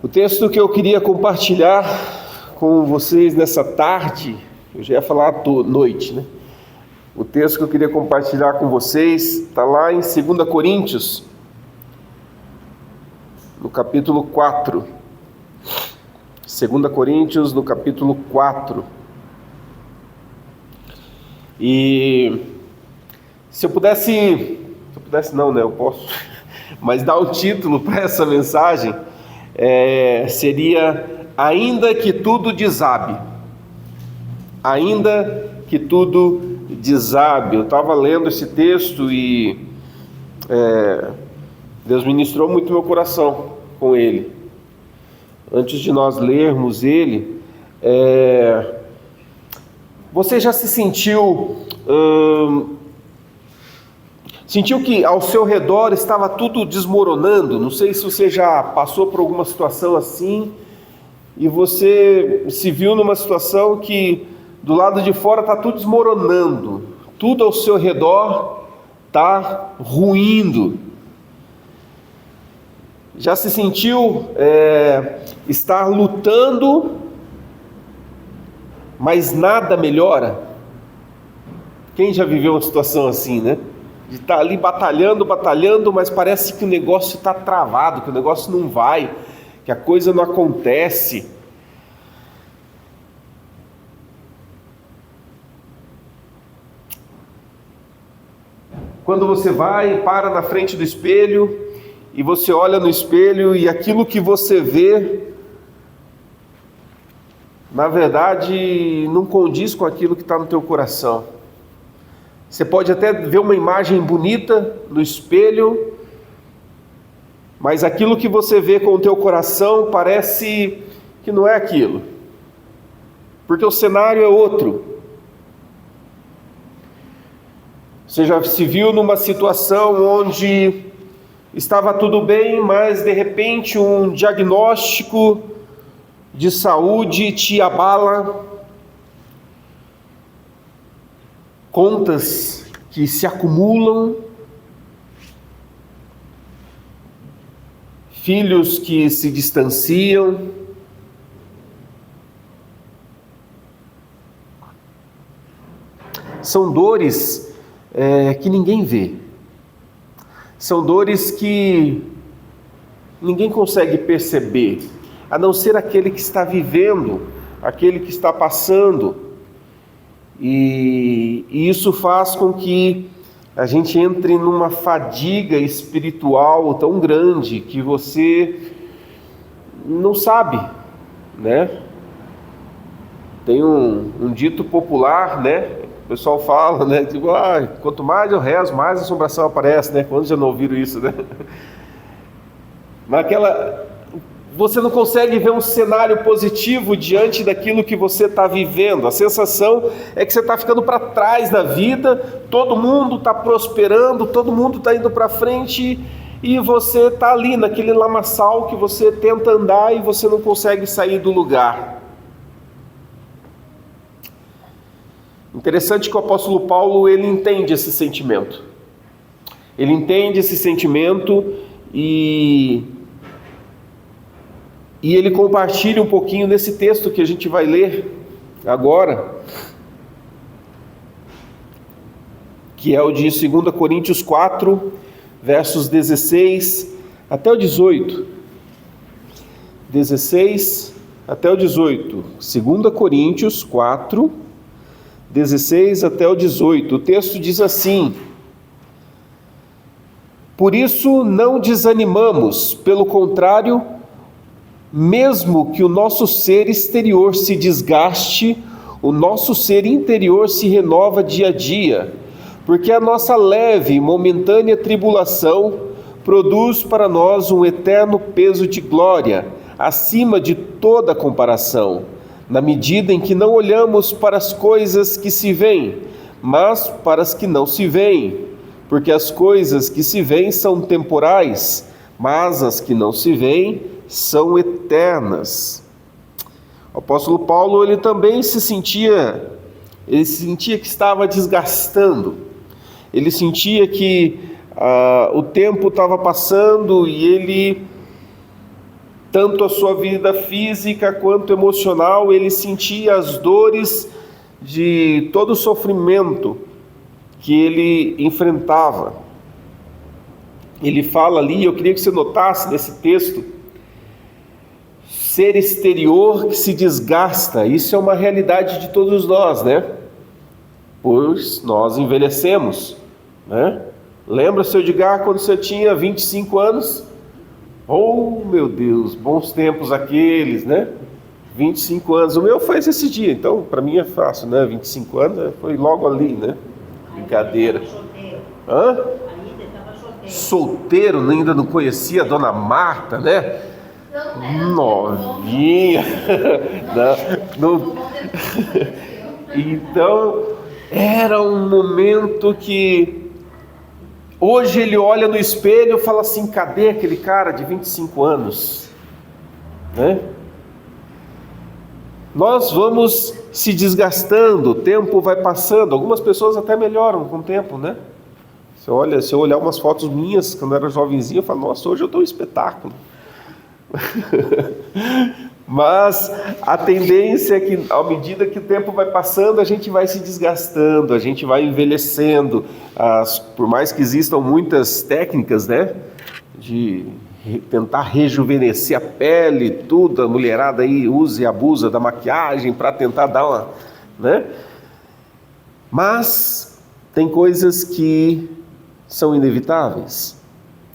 O texto que eu queria compartilhar com vocês nessa tarde, eu já ia falar noite, né? O texto que eu queria compartilhar com vocês está lá em 2 Coríntios, no capítulo 4. 2 Coríntios, no capítulo 4. E se eu pudesse não, né? Eu posso, mas dar um título para essa mensagem seria Ainda que tudo desabe. Ainda que tudo desabe. Eu estava lendo esse texto e Deus ministrou muito meu coração com ele. Antes de nós lermos ele, você já se sentiu que ao seu redor estava tudo desmoronando? Não sei se você já passou por alguma situação assim e você se viu numa situação que do lado de fora está tudo desmoronando, tudo ao seu redor está ruindo. Já se sentiu estar lutando, mas nada melhora? Quem já viveu uma situação assim, né? De estar ali batalhando, mas parece que o negócio está travado, que o negócio não vai, que a coisa não acontece. Quando você vai e para na frente do espelho, e você olha no espelho e aquilo que você vê, na verdade, não condiz com aquilo que está no teu coração. Você pode até ver uma imagem bonita no espelho, mas aquilo que você vê com o teu coração parece que não é aquilo, porque o cenário é outro. Você já se viu numa situação onde estava tudo bem, mas de repente um diagnóstico de saúde te abala, contas que se acumulam, filhos que se distanciam, são dores que ninguém vê, são dores que ninguém consegue perceber, a não ser aquele que está vivendo, aquele que está passando. E isso faz com que a gente entre numa fadiga espiritual tão grande que você não sabe, né? Tem um dito popular, né? O pessoal fala, né? Tipo, quanto mais eu rezo, mais assombração aparece, né? Quando já não ouviram isso, né? Mas você não consegue ver um cenário positivo diante daquilo que você está vivendo. A sensação é que você está ficando para trás na vida, todo mundo está prosperando, todo mundo está indo para frente e você está ali naquele lamaçal que você tenta andar e você não consegue sair do lugar. Interessante que o apóstolo Paulo, ele entende esse sentimento. Ele entende esse sentimento e ele compartilha um pouquinho nesse texto que a gente vai ler agora, que é o de 2 Coríntios 4, versos 16 até o 18. 16 até o 18. 2 Coríntios 4, 16 até o 18. O texto diz assim: Por isso não desanimamos, pelo contrário, mesmo que o nosso ser exterior se desgaste, o nosso ser interior se renova dia a dia, porque a nossa leve e momentânea tribulação produz para nós um eterno peso de glória, acima de toda comparação, na medida em que não olhamos para as coisas que se veem, mas para as que não se veem, porque as coisas que se veem são temporais, mas as que não se veem são eternas. O apóstolo Paulo, ele também se sentia que estava desgastando, ele sentia que o tempo estava passando e ele tanto a sua vida física quanto emocional, ele sentia as dores de todo o sofrimento que ele enfrentava. Ele fala ali, eu queria que você notasse nesse texto, ser exterior que se desgasta. Isso é uma realidade de todos nós, né? Pois nós envelhecemos, né? Lembra, seu Edgar, quando você tinha 25 anos? Oh, meu Deus, bons tempos aqueles, né? 25 anos. O meu foi esse dia, então para mim é fácil, né? 25 anos foi logo ali, né? Brincadeira. Hã? Solteiro, ainda não conhecia a dona Marta, né? Novinha. Não. Então, era um momento que hoje ele olha no espelho e fala assim: cadê aquele cara de 25 anos? Né? Nós vamos se desgastando, o tempo vai passando, algumas pessoas até melhoram com o tempo, né? Se eu olhar umas fotos minhas quando eu era jovenzinho, eu falo: nossa, hoje eu dou um espetáculo. Mas a tendência é que, à medida que o tempo vai passando, a gente vai se desgastando, a gente vai envelhecendo. Por mais que existam muitas técnicas, né, de tentar rejuvenescer a pele, tudo, a mulherada aí usa e abusa da maquiagem para tentar dar uma, né? Mas tem coisas que são inevitáveis.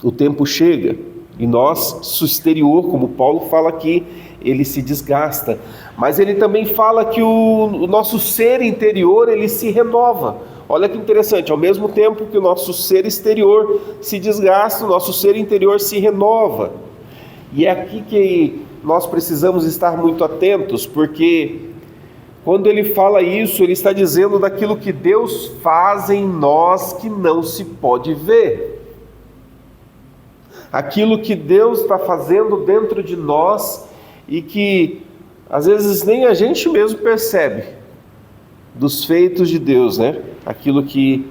O tempo chega e nosso exterior, como Paulo fala aqui, ele se desgasta. Mas ele também fala que o nosso ser interior, ele se renova. Olha que interessante, ao mesmo tempo que o nosso ser exterior se desgasta, o nosso ser interior se renova. E é aqui que nós precisamos estar muito atentos, porque quando ele fala isso, ele está dizendo daquilo que Deus faz em nós que não se pode ver. Aquilo que Deus está fazendo dentro de nós e que às vezes nem a gente mesmo percebe dos feitos de Deus, né? Aquilo que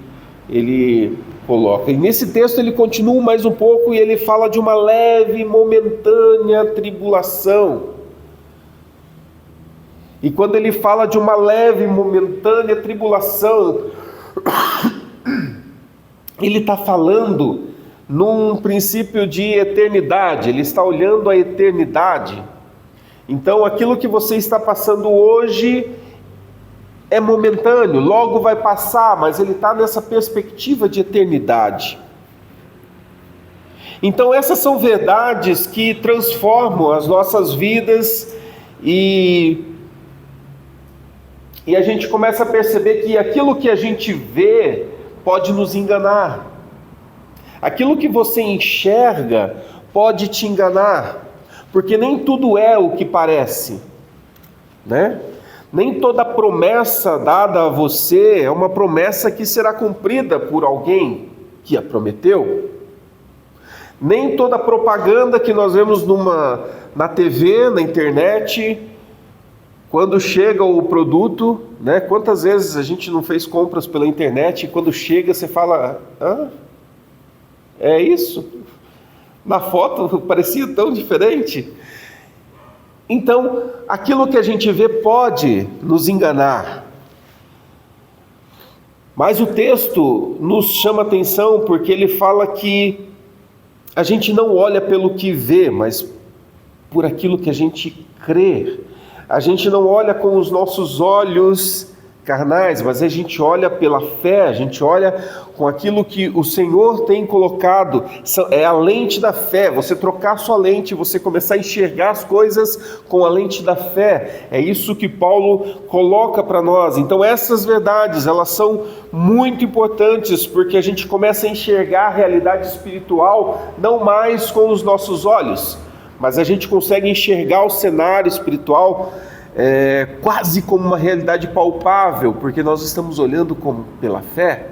ele coloca. E nesse texto ele continua mais um pouco e ele fala de uma leve, momentânea tribulação. E quando ele fala de uma leve, momentânea tribulação, ele está falando num princípio de eternidade, ele está olhando a eternidade. Então aquilo que você está passando hoje é momentâneo, logo vai passar, mas ele está nessa perspectiva de eternidade. Então essas são verdades que transformam as nossas vidas e a gente começa a perceber que aquilo que a gente vê pode nos enganar. Aquilo que você enxerga pode te enganar, porque nem tudo é o que parece, né? Nem toda promessa dada a você é uma promessa que será cumprida por alguém que a prometeu. Nem toda propaganda que nós vemos na TV, na internet, quando chega o produto, né? Quantas vezes a gente não fez compras pela internet e quando chega você fala: hã? É isso? Na foto parecia tão diferente. Então, aquilo que a gente vê pode nos enganar. Mas o texto nos chama atenção porque ele fala que a gente não olha pelo que vê, mas por aquilo que a gente crê. A gente não olha com os nossos olhos carnais, mas a gente olha pela fé, a gente olha com aquilo que o Senhor tem colocado, é a lente da fé. Você trocar sua lente, você começar a enxergar as coisas com a lente da fé, é isso que Paulo coloca para nós. Então essas verdades, elas são muito importantes, porque a gente começa a enxergar a realidade espiritual, não mais com os nossos olhos, mas a gente consegue enxergar o cenário espiritual quase como uma realidade palpável, porque nós estamos olhando pela fé.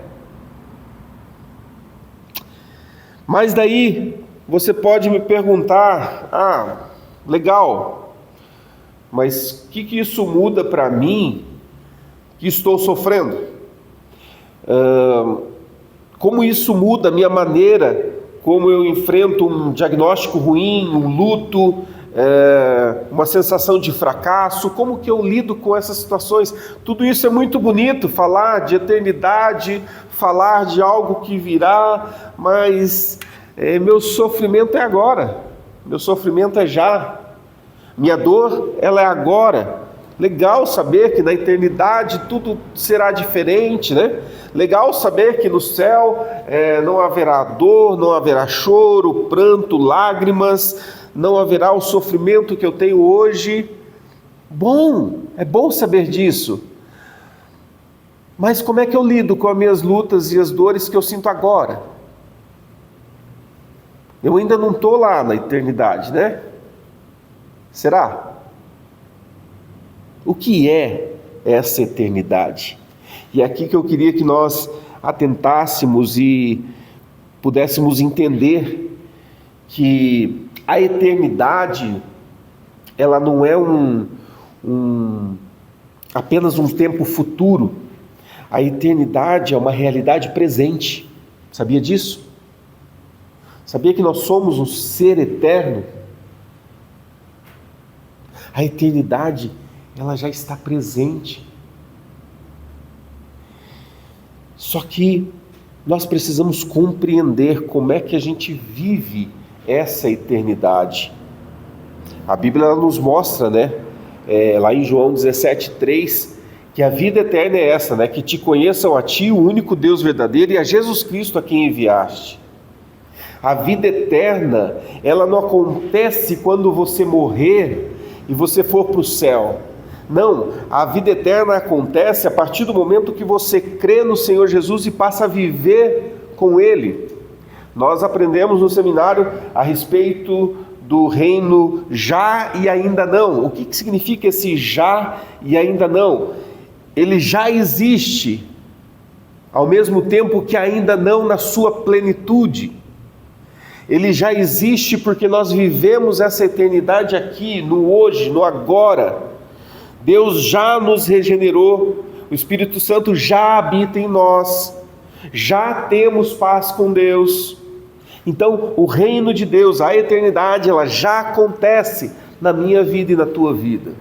Mas daí você pode me perguntar: legal, mas o que isso muda para mim que estou sofrendo? Como isso muda a minha maneira, como eu enfrento um diagnóstico ruim, um luto, uma sensação de fracasso? Como que eu lido com essas situações? Tudo isso é muito bonito, falar de eternidade, falar de algo que virá, mas meu sofrimento é agora, meu sofrimento é já, minha dor ela é agora. Legal saber que na eternidade tudo será diferente, né? Legal saber que no céu não haverá dor, não haverá choro, pranto, lágrimas, não haverá o sofrimento que eu tenho hoje. Bom, é bom saber disso. Mas como é que eu lido com as minhas lutas e as dores que eu sinto agora? Eu ainda não estou lá na eternidade, né? Será? O que é essa eternidade? E é aqui que eu queria que nós atentássemos e pudéssemos entender que a eternidade, ela não é apenas um tempo futuro. A eternidade é uma realidade presente. Sabia disso? Sabia que nós somos um ser eterno? A eternidade, ela já está presente. Só que nós precisamos compreender como é que a gente vive essa eternidade. A Bíblia nos mostra, né, lá em João 17:3, que a vida eterna é essa, né, que te conheçam a ti, o único Deus verdadeiro, e a Jesus Cristo a quem enviaste. A vida eterna, ela não acontece quando você morrer e você for para o céu. Não, a vida eterna acontece a partir do momento que você crê no Senhor Jesus e passa a viver com Ele. Nós aprendemos no seminário a respeito do reino já e ainda não. O que significa esse já e ainda não? Ele já existe, ao mesmo tempo que ainda não na sua plenitude. Ele já existe porque nós vivemos essa eternidade aqui, no hoje, no agora. Deus já nos regenerou, o Espírito Santo já habita em nós, já temos paz com Deus. Então, o reino de Deus, a eternidade, ela já acontece na minha vida e na tua vida.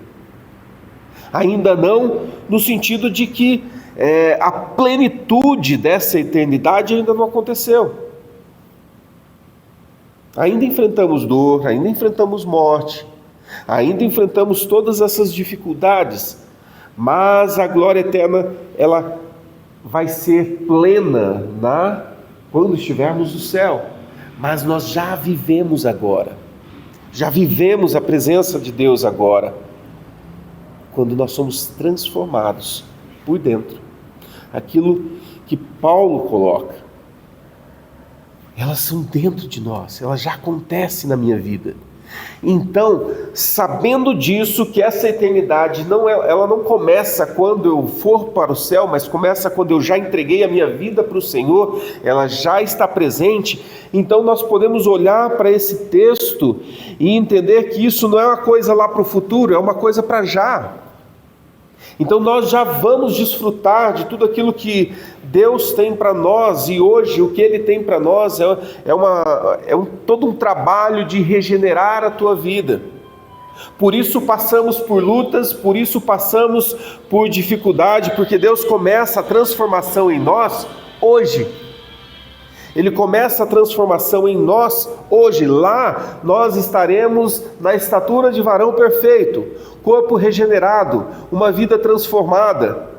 Ainda não no sentido de que a plenitude dessa eternidade ainda não aconteceu. Ainda enfrentamos dor, ainda enfrentamos morte, ainda enfrentamos todas essas dificuldades, mas a glória eterna, ela vai ser plena quando estivermos no céu. Mas nós já vivemos agora, já vivemos a presença de Deus agora, quando nós somos transformados por dentro. Aquilo que Paulo coloca, elas são dentro de nós, elas já acontecem na minha vida. Então, sabendo disso, que essa eternidade ela não começa quando eu for para o céu, mas começa quando eu já entreguei a minha vida para o Senhor, ela já está presente. Então nós podemos olhar para esse texto e entender que isso não é uma coisa lá para o futuro, é uma coisa para já. Então nós já vamos desfrutar de tudo aquilo que Deus tem para nós, e hoje o que Ele tem para nós todo um trabalho de regenerar a tua vida. Por isso passamos por lutas, por isso passamos por dificuldade, porque Deus começa a transformação em nós hoje. Ele começa a transformação em nós hoje. Lá nós estaremos na estatura de varão perfeito, corpo regenerado, uma vida transformada.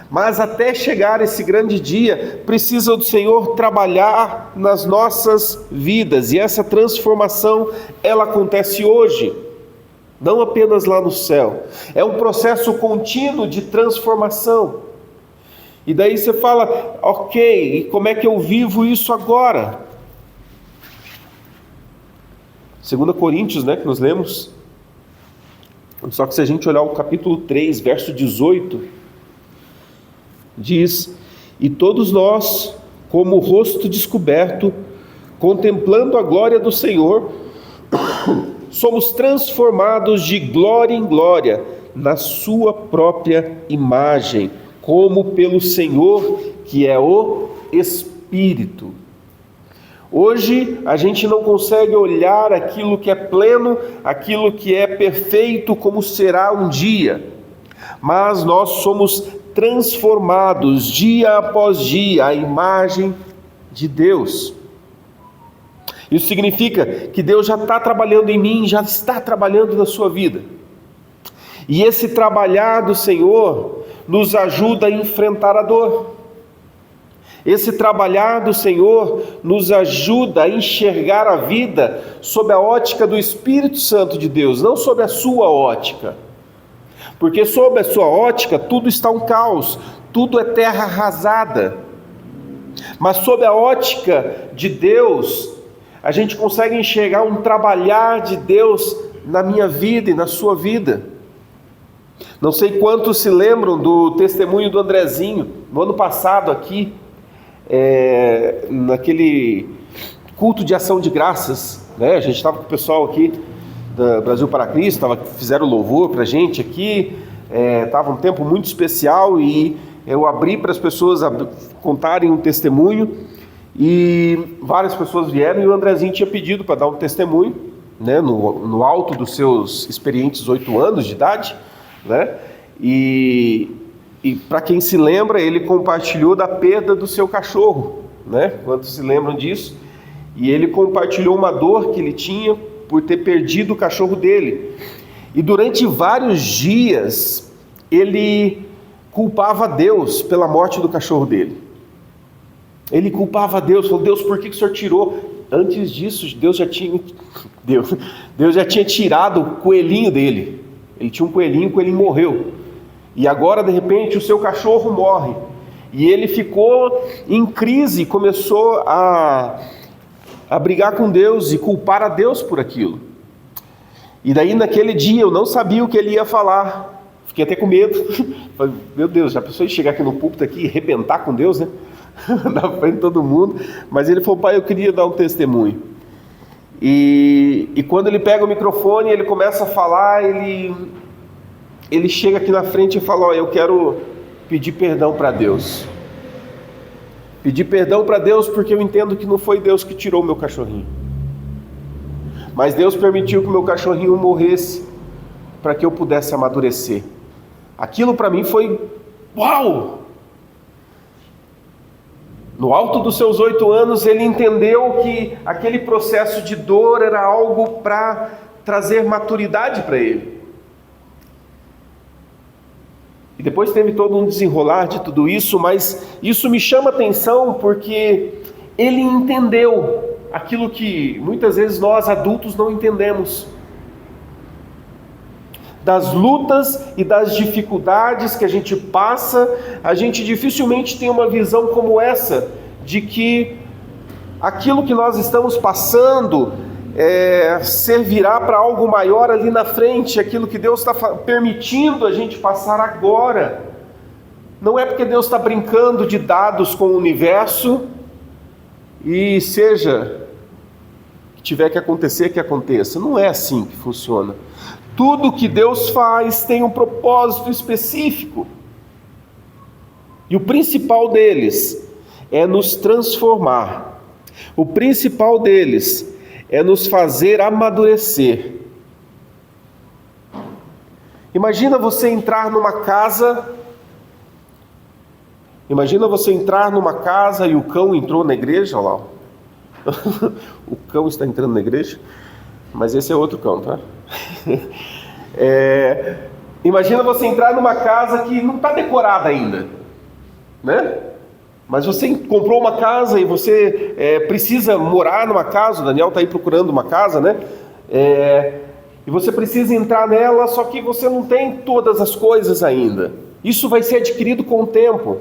Mas até chegar esse grande dia, precisa do Senhor trabalhar nas nossas vidas. E essa transformação, ela acontece hoje, não apenas lá no céu. É um processo contínuo de transformação. E daí você fala, ok, e como é que eu vivo isso agora? 2 Coríntios, né, que nós lemos. Só que se a gente olhar o capítulo 3, verso 18, diz: e todos nós, como o rosto descoberto, contemplando a glória do Senhor, somos transformados de glória em glória, na sua própria imagem, como pelo Senhor, que é o Espírito. Hoje a gente não consegue olhar aquilo que é pleno, aquilo que é perfeito como será um dia, mas nós somos transformados dia após dia à imagem de Deus. Isso significa que Deus já está trabalhando em mim, já está trabalhando na sua vida. E esse trabalhar do Senhor nos ajuda a enfrentar a dor. Esse trabalhar do Senhor nos ajuda a enxergar a vida sob a ótica do Espírito Santo de Deus, não sob a sua ótica. Porque sob a sua ótica tudo está um caos, tudo é terra arrasada. Mas sob a ótica de Deus, a gente consegue enxergar um trabalhar de Deus na minha vida e na sua vida. Não sei quantos se lembram do testemunho do Andrezinho, no ano passado aqui, naquele culto de ação de graças, né? A gente estava com o pessoal aqui do Brasil para Cristo, fizeram louvor para a gente aqui, estava um tempo muito especial e eu abri para as pessoas contarem um testemunho e várias pessoas vieram e o Andrezinho tinha pedido para dar um testemunho, né? No alto dos seus experientes 8 anos de idade, né? E para quem se lembra, ele compartilhou da perda do seu cachorro, né? Quantos se lembram disso? E ele compartilhou uma dor que ele tinha por ter perdido o cachorro dele. E durante vários dias, ele culpava Deus pela morte do cachorro dele. Ele culpava Deus, falou: Deus, por que o Senhor tirou? Antes disso, Deus já tinha tirado o coelhinho dele. Ele tinha um coelhinho, o coelhinho morreu. E agora, de repente, o seu cachorro morre. E ele ficou em crise, começou a brigar com Deus e culpar a Deus por aquilo. E daí, naquele dia, eu não sabia o que ele ia falar. Fiquei até com medo. Falei: meu Deus, já pensou em chegar aqui no púlpito aqui e arrebentar com Deus, né? Na frente de todo mundo. Mas ele falou: pai, eu queria dar um testemunho. E quando ele pega o microfone, ele começa a falar, ele chega aqui na frente e fala: eu quero pedir perdão para Deus. Pedir perdão para Deus porque eu entendo que não foi Deus que tirou o meu cachorrinho. Mas Deus permitiu que o meu cachorrinho morresse para que eu pudesse amadurecer. Aquilo para mim foi uau! No alto dos seus 8 anos, ele entendeu que aquele processo de dor era algo para trazer maturidade para ele. E depois teve todo um desenrolar de tudo isso, mas isso me chama atenção porque ele entendeu aquilo que muitas vezes nós adultos não entendemos. Das lutas e das dificuldades que a gente passa, a gente dificilmente tem uma visão como essa, de que aquilo que nós estamos passando servirá para algo maior ali na frente, aquilo que Deus está permitindo a gente passar agora. Não é porque Deus está brincando de dados com o universo e seja que tiver que acontecer, que aconteça. Não é assim que funciona. Tudo que Deus faz tem um propósito específico. E o principal deles é nos transformar. O principal deles é nos fazer amadurecer. Imagina você entrar numa casa. Imagina você entrar numa casa e o cão entrou na igreja, olha lá. O cão está entrando na igreja, mas esse é outro cão, tá? Imagina você entrar numa casa que não está decorada ainda, né? Mas você comprou uma casa e você precisa morar numa casa. O Daniel está aí procurando uma casa, né? E você precisa entrar nela, só que você não tem todas as coisas ainda. Isso vai ser adquirido com o tempo.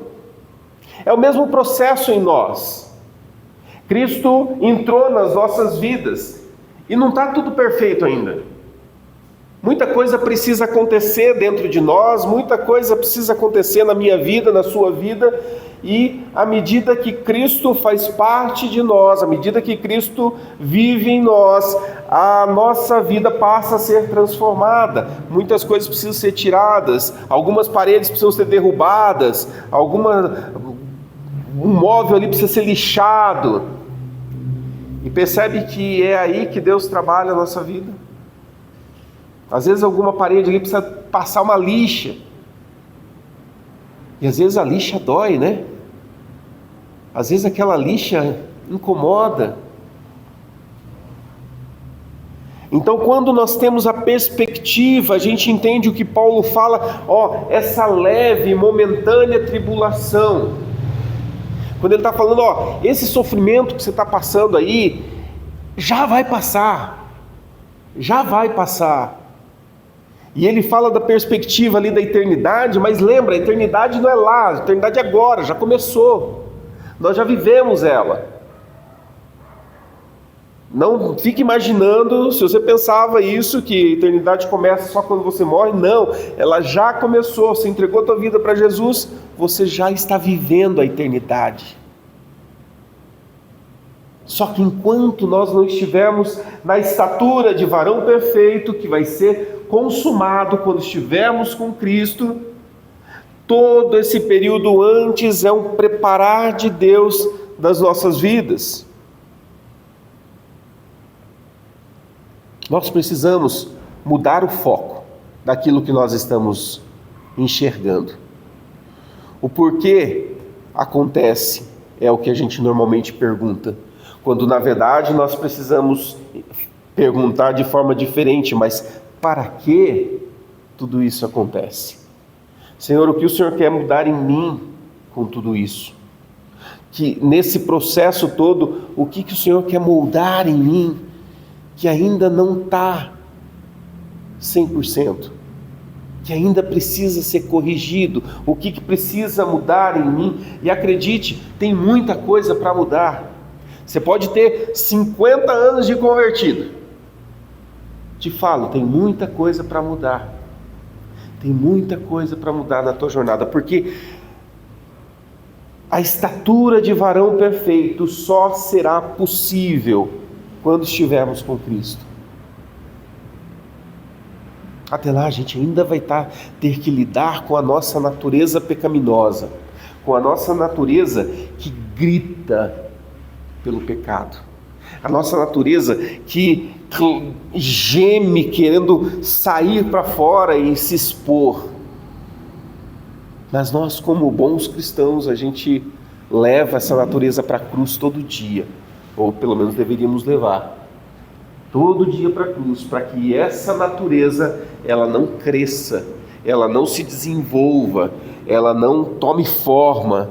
É o mesmo processo em nós. Cristo entrou nas nossas vidas e não está tudo perfeito ainda. Muita coisa precisa acontecer dentro de nós, muita coisa precisa acontecer na minha vida, na sua vida, e à medida que Cristo faz parte de nós, à medida que Cristo vive em nós, a nossa vida passa a ser transformada. Muitas coisas precisam ser tiradas, algumas paredes precisam ser derrubadas, um móvel ali precisa ser lixado. E percebe que é aí que Deus trabalha a nossa vida. Às vezes alguma parede ali precisa passar uma lixa. E às vezes a lixa dói, né? Às vezes aquela lixa incomoda. Então, quando nós temos a perspectiva, a gente entende o que Paulo fala, essa leve e momentânea tribulação. Quando ele está falando, esse sofrimento que você está passando aí, já vai passar. Já vai passar. E ele fala da perspectiva ali da eternidade, mas lembra, a eternidade não é lá, a eternidade é agora, já começou. Nós já vivemos ela. Não fique imaginando, se você pensava isso, que a eternidade começa só quando você morre. Não, ela já começou. Você entregou a tua vida para Jesus, você já está vivendo a eternidade. Só que enquanto nós não estivermos na estatura de varão perfeito, que vai ser consumado quando estivermos com Cristo, todo esse período antes é um preparar de Deus das nossas vidas. Nós precisamos mudar o foco daquilo que nós estamos enxergando. O porquê acontece é o que a gente normalmente pergunta, quando na verdade nós precisamos perguntar de forma diferente, mas para que tudo isso acontece? Senhor, o que o Senhor quer mudar em mim com tudo isso? Que nesse processo todo, o que o Senhor quer moldar em mim, que ainda não está 100%, que ainda precisa ser corrigido, o que precisa mudar em mim? E acredite, tem muita coisa para mudar. Você pode ter 50 anos de convertido, te falo, tem muita coisa para mudar, tem muita coisa para mudar na tua jornada, porque a estatura de varão perfeito só será possível quando estivermos com Cristo. Até lá a gente ainda vai ter que lidar com a nossa natureza pecaminosa, com a nossa natureza que grita pelo pecado, a nossa natureza que geme querendo sair para fora e se expor. Mas nós, como bons cristãos, a gente leva essa natureza para a cruz todo dia, ou pelo menos deveríamos levar todo dia para a cruz, para que essa natureza ela não cresça, ela não se desenvolva, ela não tome forma.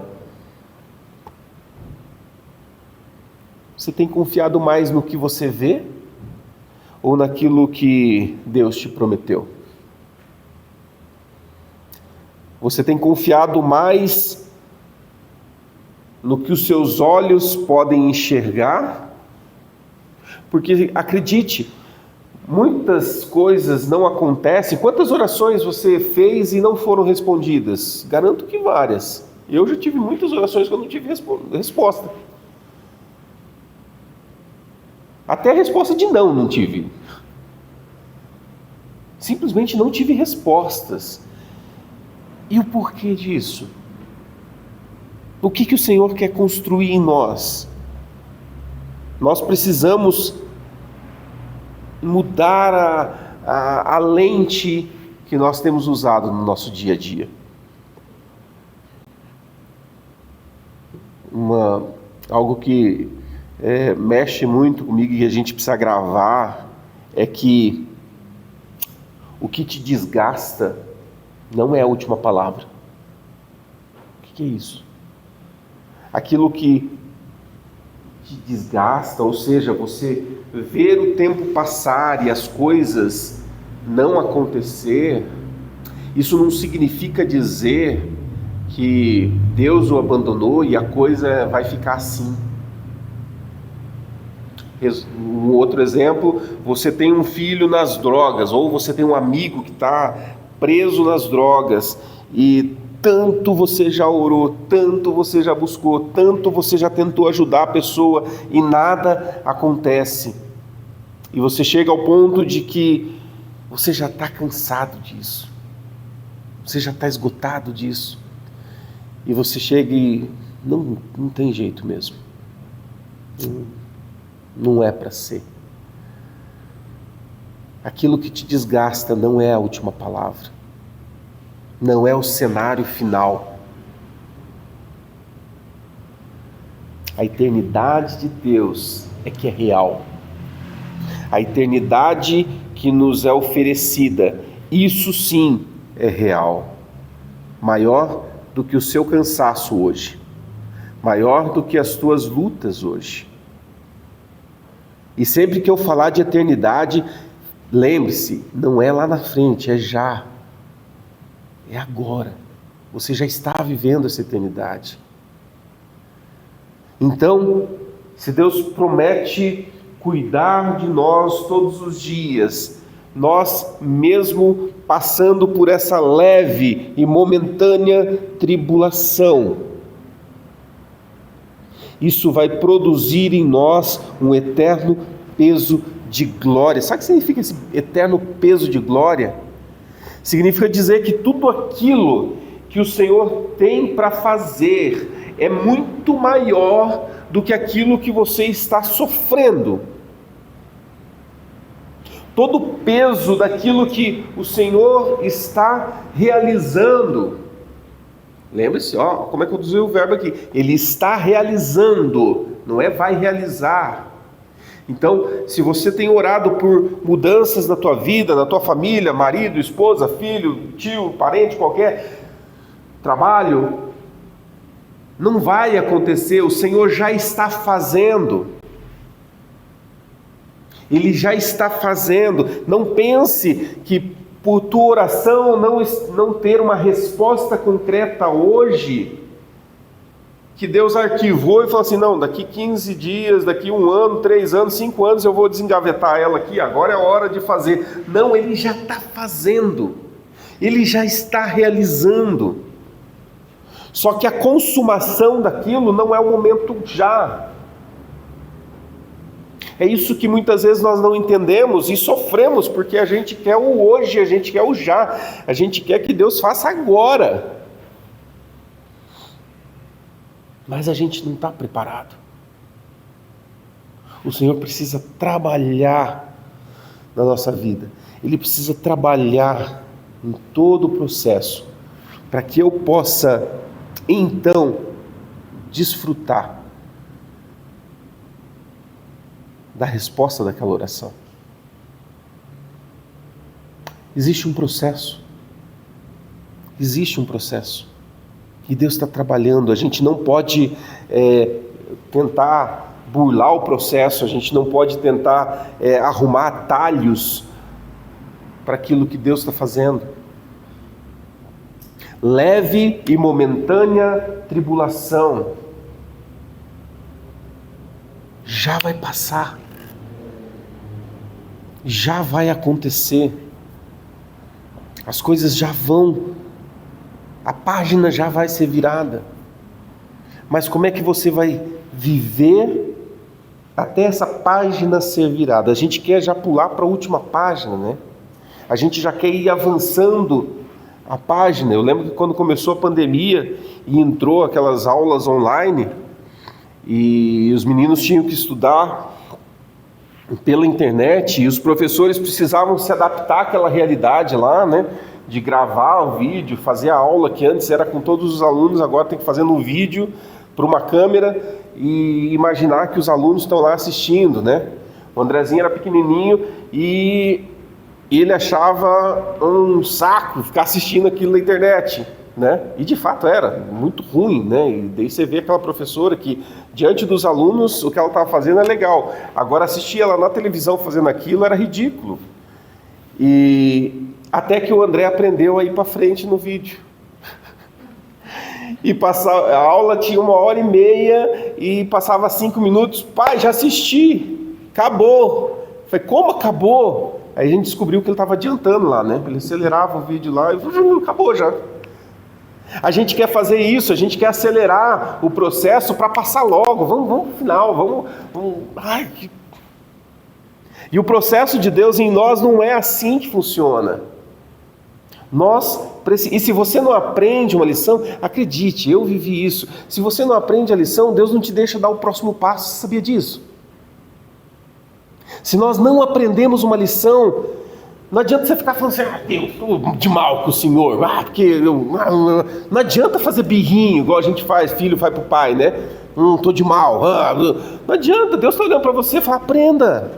Você tem confiado mais no que você vê ou naquilo que Deus te prometeu? Você tem confiado mais no que os seus olhos podem enxergar? Porque acredite, muitas coisas não acontecem. Quantas orações você fez e não foram respondidas? Garanto que várias. Eu já tive muitas orações que eu não tive resposta. Até a resposta de não tive. Simplesmente não tive respostas. E o porquê disso? O que o Senhor quer construir em nós? Nós precisamos mudar a lente que nós temos usado no nosso dia a dia. Algo que mexe muito comigo e a gente precisa gravar é que o que te desgasta não é a última palavra. O que é isso? Aquilo que te desgasta, ou seja, você ver o tempo passar e as coisas não acontecer, isso não significa dizer que Deus o abandonou e a coisa vai ficar assim. Um outro exemplo, você tem um filho nas drogas, ou você tem um amigo que está preso nas drogas, e tanto você já orou, tanto você já buscou, tanto você já tentou ajudar a pessoa, e nada acontece. E você chega ao ponto de que você já está cansado disso, você já está esgotado disso, e você chega e não tem jeito mesmo. Não é para ser. Aquilo que te desgasta não é a última palavra. Não é o cenário final. A eternidade de Deus é que é real. A eternidade que nos é oferecida, isso sim é real. Maior do que o seu cansaço hoje. Maior do que as tuas lutas hoje. E sempre que eu falar de eternidade, lembre-se, não é lá na frente, é já. É agora. Você já está vivendo essa eternidade. Então, se Deus promete cuidar de nós todos os dias, nós mesmo passando por essa leve e momentânea tribulação, isso vai produzir em nós um eterno peso de glória. Sabe o que significa esse eterno peso de glória? Significa dizer que tudo aquilo que o Senhor tem para fazer é muito maior do que aquilo que você está sofrendo. Todo o peso daquilo que o Senhor está realizando. Lembre-se, como é que eu usei o verbo aqui? Ele está realizando, não é vai realizar. Então, se você tem orado por mudanças na tua vida, na tua família, marido, esposa, filho, tio, parente qualquer, trabalho, não vai acontecer, o Senhor já está fazendo. Ele já está fazendo. Não pense que por tua oração não ter uma resposta concreta hoje, que Deus arquivou e falou assim, não, daqui 15 dias, daqui 1 ano, 3 anos, 5 anos eu vou desengavetar ela aqui, agora é a hora de fazer. Não, Ele já está fazendo, Ele já está realizando. Só que a consumação daquilo não é o momento já. É isso que muitas vezes nós não entendemos e sofremos, porque a gente quer o hoje, a gente quer o já, a gente quer que Deus faça agora. Mas a gente não está preparado. O Senhor precisa trabalhar na nossa vida. Ele precisa trabalhar em todo o processo, para que eu possa, então, desfrutar da resposta daquela oração. Existe um processo. Existe um processo. E Deus está trabalhando. A gente não pode tentar burlar o processo, a gente não pode tentar arrumar atalhos para aquilo que Deus está fazendo. Leve e momentânea tribulação já vai passar. Já vai acontecer. As coisas já vão. A página já vai ser virada. Mas como é que você vai viver até essa página ser virada? A gente quer já pular para a última página, né? A gente já quer ir avançando a página. Eu lembro que quando começou a pandemia e entrou aquelas aulas online e os meninos tinham que estudar pela internet e os professores precisavam se adaptar àquela realidade lá, né? De gravar o vídeo, fazer a aula que antes era com todos os alunos, agora tem que fazer no vídeo para uma câmera e imaginar que os alunos estão lá assistindo, né? O Andrezinho era pequenininho e ele achava um saco ficar assistindo aquilo na internet, né? E de fato era muito ruim, né? E daí você vê aquela professora que diante dos alunos o que ela estava fazendo é legal, agora assistir ela na televisão fazendo aquilo era ridículo. E até que o André aprendeu a ir para frente no vídeo. E a aula tinha 1h30 e passava 5 minutos. Pai, já assisti. Acabou. Eu falei, como acabou? Aí a gente descobriu que ele estava adiantando lá, né? Ele acelerava o vídeo lá e acabou já. A gente quer fazer isso, a gente quer acelerar o processo para passar logo. Vamos pro final, vamos. Ai, que... E o processo de Deus em nós não é assim que funciona. E se você não aprende uma lição, acredite, eu vivi isso. Se você não aprende a lição, Deus não te deixa dar o próximo passo. Você sabia disso? Se nós não aprendemos uma lição, não adianta você ficar falando assim, Deus, estou de mal com o Senhor, não adianta fazer birrinho, igual a gente faz, filho faz para o pai, né? Estou de mal, não adianta, Deus está olhando para você e fala, aprenda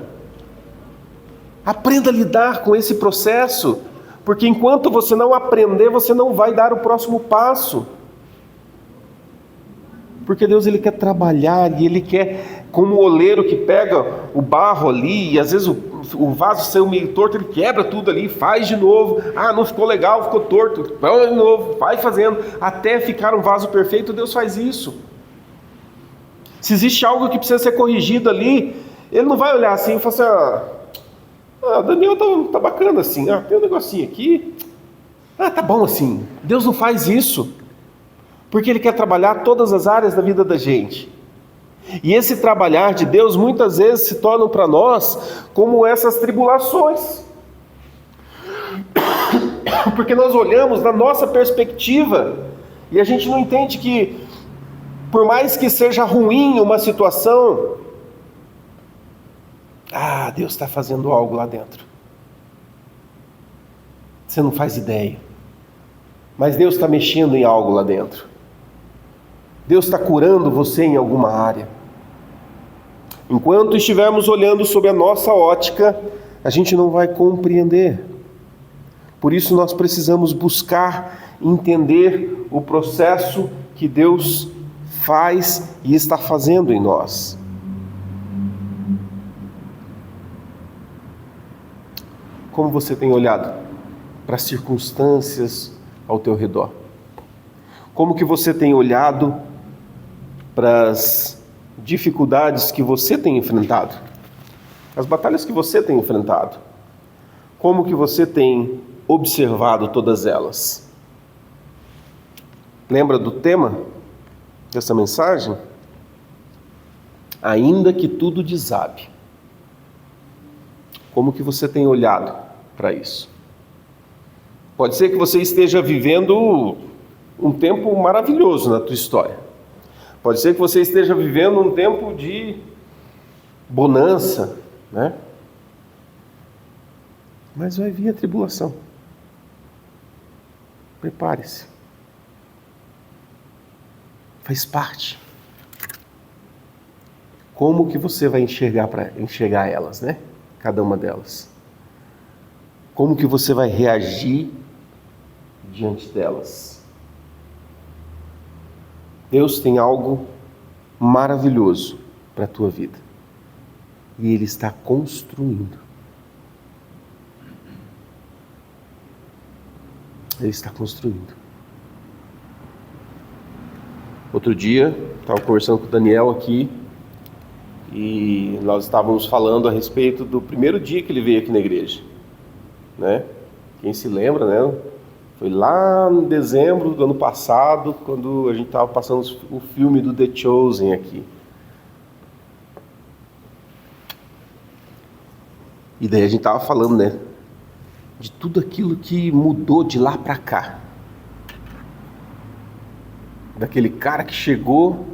a lidar com esse processo, porque enquanto você não aprender, você não vai dar o próximo passo. Porque Deus, Ele quer trabalhar e Ele quer, como o oleiro que pega o barro ali, e às vezes o vaso saiu meio torto, ele quebra tudo ali, faz de novo, não ficou legal, ficou torto, põe de novo, vai fazendo, até ficar um vaso perfeito. Deus faz isso. Se existe algo que precisa ser corrigido ali, Ele não vai olhar assim e falar assim, Daniel tá bacana assim, tem um negocinho aqui, tá bom assim. Deus não faz isso, porque Ele quer trabalhar todas as áreas da vida da gente. E esse trabalhar de Deus muitas vezes se torna para nós como essas tribulações. Porque nós olhamos na nossa perspectiva e a gente não entende que, por mais que seja ruim uma situação, Deus está fazendo algo lá dentro. Você não faz ideia. Mas Deus está mexendo em algo lá dentro. Deus está curando você em alguma área. Enquanto estivermos olhando sob a nossa ótica, a gente não vai compreender. Por isso nós precisamos buscar entender o processo que Deus faz e está fazendo em nós. Como você tem olhado para as circunstâncias ao teu redor? Como que você tem olhado para as dificuldades que você tem enfrentado? As batalhas que você tem enfrentado? Como que você tem observado todas elas? Lembra do tema dessa mensagem? Ainda que tudo desabe. Como que você tem olhado para isso? Pode ser que você esteja vivendo um tempo maravilhoso na tua história. Pode ser que você esteja vivendo um tempo de bonança, né? Mas vai vir a tribulação. Prepare-se. Faz parte. Como que você vai enxergar elas, né? Cada uma delas. Como que você vai reagir diante delas? Deus tem algo maravilhoso para a tua vida. E Ele está construindo. Ele está construindo. Outro dia, estava conversando com o Daniel aqui, e nós estávamos falando a respeito do primeiro dia que ele veio aqui na igreja, né? Quem se lembra, né? Foi lá em dezembro do ano passado, quando a gente estava passando o filme do The Chosen aqui. E daí a gente estava falando, né? De tudo aquilo que mudou de lá para cá. Daquele cara que chegou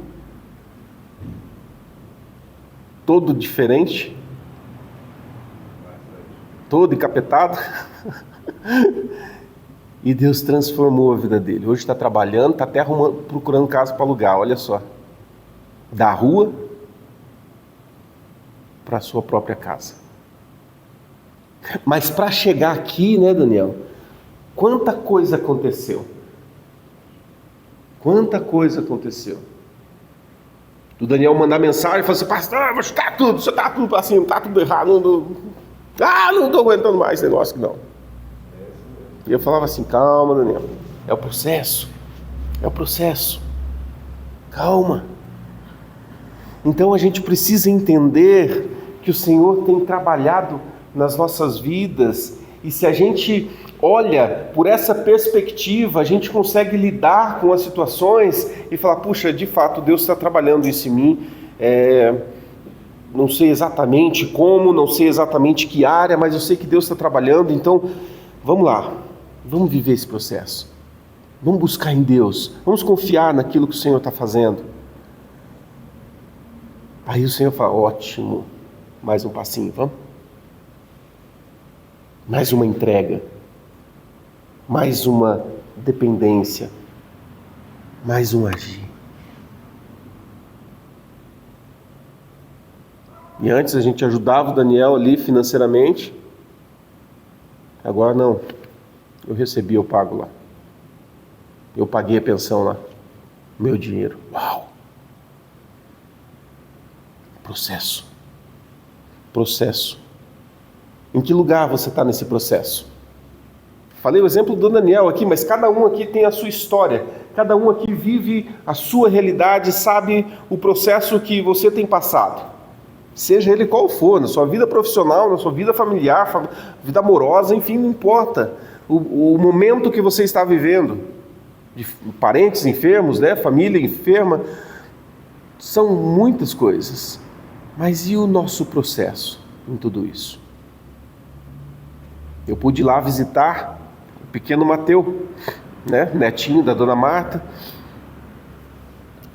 todo diferente, todo encapetado. E Deus transformou a vida dele. Hoje está trabalhando, está até procurando casa para alugar, olha só. Da rua para a sua própria casa. Mas para chegar aqui, né, Daniel? Quanta coisa aconteceu. Quanta coisa aconteceu. O Daniel mandar mensagem e falar assim, pastor, vou chutar tudo, você está tudo assim, está tudo errado. Não estou aguentando mais esse negócio não. E eu falava assim, calma, Daniel, é o processo, calma. Então a gente precisa entender que o Senhor tem trabalhado nas nossas vidas, e se a gente olha por essa perspectiva, a gente consegue lidar com as situações e falar, puxa, de fato Deus está trabalhando isso em mim, não sei exatamente como, não sei exatamente que área, mas eu sei que Deus está trabalhando, então vamos lá. Vamos viver esse processo. Vamos buscar em Deus. Vamos confiar naquilo que o Senhor está fazendo. Aí o Senhor fala, ótimo. Mais um passinho, vamos? mais uma entrega, mais uma dependência, mais um agir. E antes a gente ajudava o Daniel ali financeiramente, agora não. Eu recebi, eu pago lá. Eu paguei a pensão lá. Meu dinheiro. Uau! Processo. Processo. Em que lugar você está nesse processo? Falei o exemplo do Daniel aqui, mas cada um aqui tem a sua história. Cada um aqui vive a sua realidade, sabe o processo que você tem passado. Seja ele qual for, na sua vida profissional, na sua vida familiar, vida amorosa, enfim, não importa. O momento que você está vivendo, de parentes enfermos, né, família enferma, são muitas coisas. Mas e o nosso processo em tudo isso? Eu pude ir lá visitar o pequeno Mateu, né, netinho da dona Marta,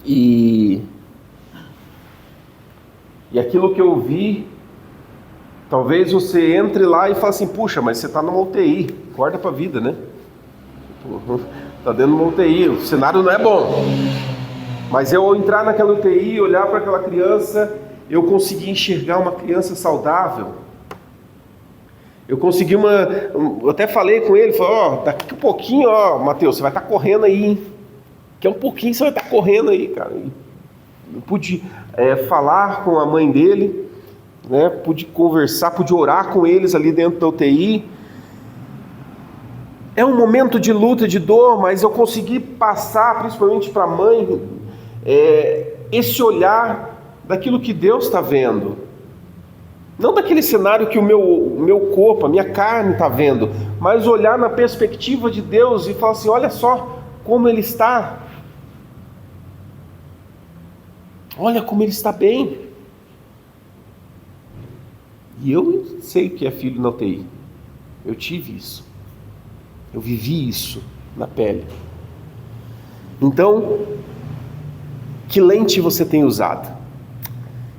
e aquilo que eu vi, talvez você entre lá e fale assim, puxa, mas você está numa UTI, acorda para a vida, né? Está dentro de uma UTI, o cenário não é bom. Mas eu, ao entrar naquela UTI, olhar para aquela criança, eu consegui enxergar uma criança saudável. Eu consegui eu até falei com ele, falei, daqui a pouquinho, Mateus, você vai estar correndo aí, hein? Daqui a um pouquinho você vai estar correndo aí, cara. Eu pude falar com a mãe dele, né? Pude conversar, pude orar com eles ali dentro da UTI. É um momento de luta, de dor, mas eu consegui passar, principalmente para a mãe, esse olhar daquilo que Deus está vendo. Não daquele cenário que o meu corpo, a minha carne está vendo, mas olhar na perspectiva de Deus e falar assim, olha só como Ele está. Olha como Ele está bem. E eu sei que é filho na UTI. Eu tive isso. Eu vivi isso na pele. Então, que lente você tem usado?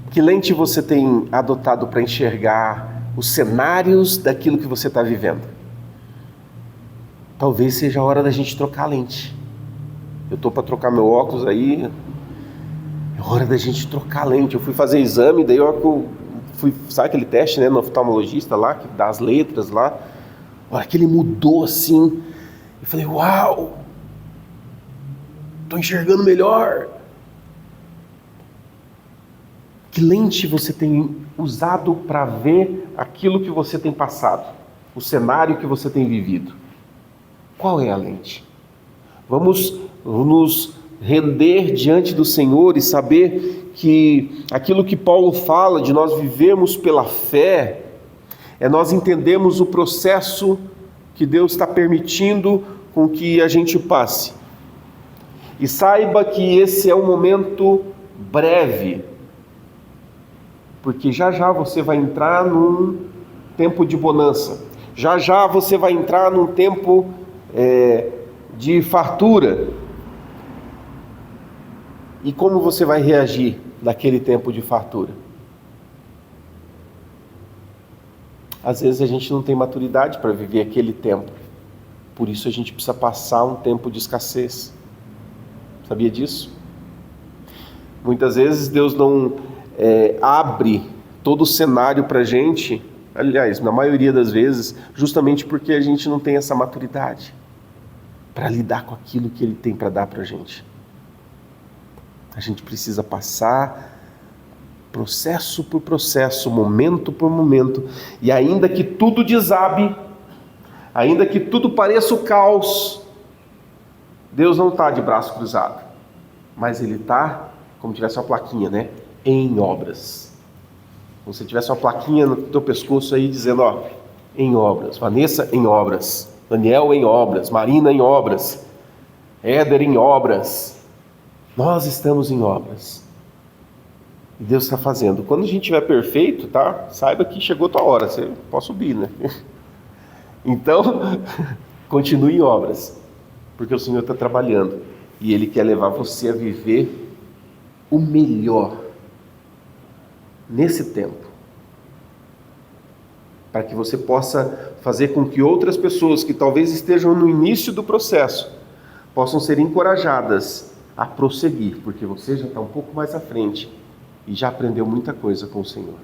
Que lente você tem adotado para enxergar os cenários daquilo que você está vivendo? Talvez seja a hora da gente trocar a lente. Eu estou para trocar meu óculos aí. É hora da gente trocar a lente. Eu fui fazer exame, daí eu fui, sabe aquele teste, né, no oftalmologista lá, que dá as letras lá. A hora que ele mudou assim, eu falei, uau! Estou enxergando melhor. Que lente você tem usado para ver aquilo que você tem passado? O cenário que você tem vivido? Qual é a lente? Vamos nos render diante do Senhor e saber que aquilo que Paulo fala de nós vivermos pela fé, é nós entendermos o processo que Deus está permitindo com que a gente passe. E saiba que esse é um momento breve, porque já já você vai entrar num tempo de bonança, já já você vai entrar num tempo de fartura. E como você vai reagir naquele tempo de fartura? Às vezes a gente não tem maturidade para viver aquele tempo, por isso a gente precisa passar um tempo de escassez. Sabia disso? Muitas vezes Deus não abre todo o cenário para a gente, aliás, na maioria das vezes, justamente porque a gente não tem essa maturidade para lidar com aquilo que Ele tem para dar para a gente. A gente precisa passar processo por processo, momento por momento, e ainda que tudo desabe, ainda que tudo pareça o caos, Deus não está de braço cruzado, mas Ele está, como tivesse uma plaquinha, né? Em obras. Como se tivesse uma plaquinha no teu pescoço aí dizendo, em obras. Vanessa em obras, Daniel em obras, Marina em obras, Éder em obras. Nós estamos em obras. E Deus está fazendo. Quando a gente estiver perfeito, tá? Saiba que chegou a tua hora, você pode subir, né? Então, continue em obras, porque o Senhor está trabalhando e Ele quer levar você a viver o melhor nesse tempo, para que você possa fazer com que outras pessoas que talvez estejam no início do processo possam ser encorajadas a prosseguir, porque você já está um pouco mais à frente e já aprendeu muita coisa com o Senhor.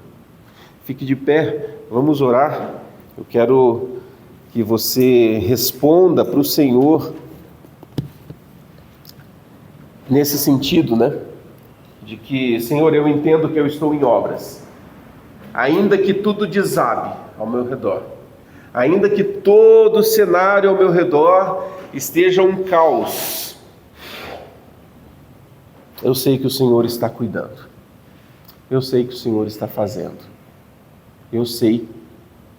Fique de pé, vamos orar. Eu quero que você responda para o Senhor nesse sentido, né? De que, Senhor, eu entendo que eu estou em obras, ainda que tudo desabe ao meu redor, ainda que todo o cenário ao meu redor esteja um caos, eu sei que o Senhor está cuidando, eu sei que o Senhor está fazendo, eu sei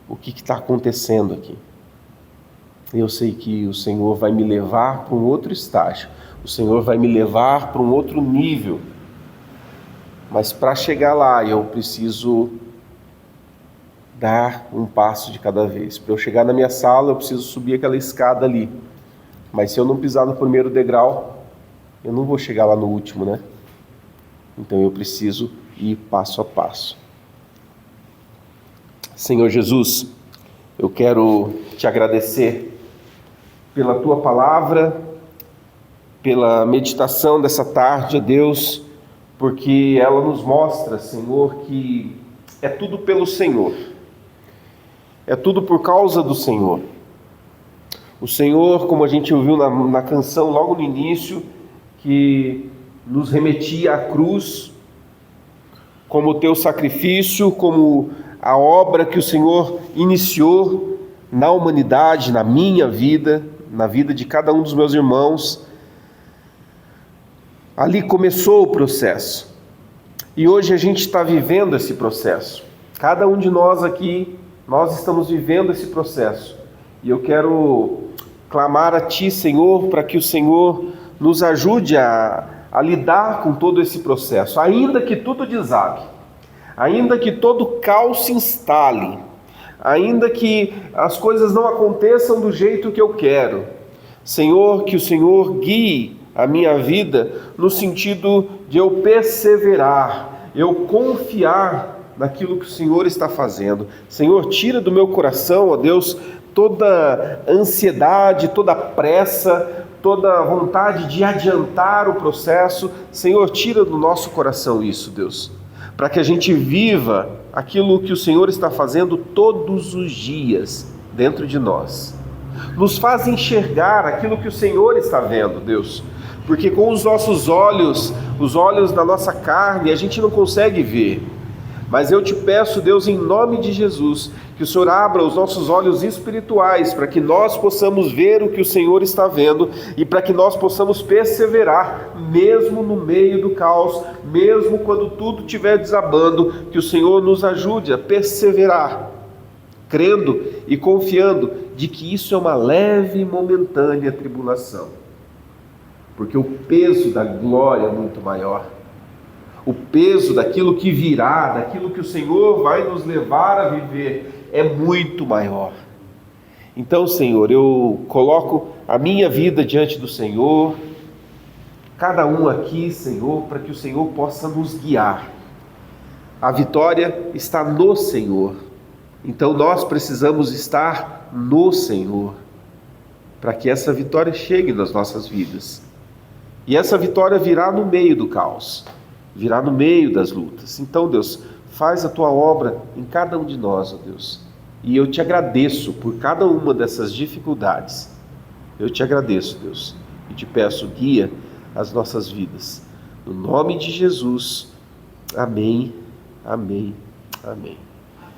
o que está acontecendo aqui, eu sei que o Senhor vai me levar para um outro estágio, o Senhor vai me levar para um outro nível, mas para chegar lá eu preciso dar um passo de cada vez. Para eu chegar na minha sala eu preciso subir aquela escada ali, mas se eu não pisar no primeiro degrau, eu não vou chegar lá no último, né? Então eu preciso ir passo a passo. Senhor Jesus, eu quero te agradecer pela tua palavra, pela meditação dessa tarde, ó Deus, porque ela nos mostra, Senhor, que é tudo pelo Senhor, é tudo por causa do Senhor. O Senhor, como a gente ouviu na canção logo no início, que nos remetia à cruz, como o teu sacrifício, como a obra que o Senhor iniciou na humanidade, na minha vida, na vida de cada um dos meus irmãos. Ali começou o processo, e hoje a gente está vivendo esse processo. Cada um de nós aqui, nós estamos vivendo esse processo, e eu quero clamar a Ti, Senhor, para que o Senhor nos ajude a lidar com todo esse processo, ainda que tudo desabe, ainda que todo caos se instale, ainda que as coisas não aconteçam do jeito que eu quero. Senhor, que o Senhor guie a minha vida no sentido de eu perseverar, eu confiar naquilo que o Senhor está fazendo. Senhor, tira do meu coração, ó Deus, toda ansiedade, toda pressa, toda vontade de adiantar o processo. Senhor, tira do nosso coração isso, Deus, para que a gente viva aquilo que o Senhor está fazendo todos os dias dentro de nós. Nos faz enxergar aquilo que o Senhor está vendo, Deus, porque com os nossos olhos, os olhos da nossa carne, a gente não consegue ver. Mas eu te peço, Deus, em nome de Jesus, que o Senhor abra os nossos olhos espirituais para que nós possamos ver o que o Senhor está vendo e para que nós possamos perseverar, mesmo no meio do caos, mesmo quando tudo estiver desabando, que o Senhor nos ajude a perseverar, crendo e confiando de que isso é uma leve e momentânea tribulação, porque o peso da glória é muito maior. O peso daquilo que virá, daquilo que o Senhor vai nos levar a viver, é muito maior. Então, Senhor, eu coloco a minha vida diante do Senhor, cada um aqui, Senhor, para que o Senhor possa nos guiar. A vitória está no Senhor. Então nós precisamos estar no Senhor, para que essa vitória chegue nas nossas vidas. E essa vitória virá no meio do caos, virá no meio das lutas. Então, Deus, faz a tua obra em cada um de nós, ó Deus. E eu te agradeço por cada uma dessas dificuldades. Eu te agradeço, Deus, e te peço, guia as nossas vidas. No nome de Jesus. Amém, amém, amém.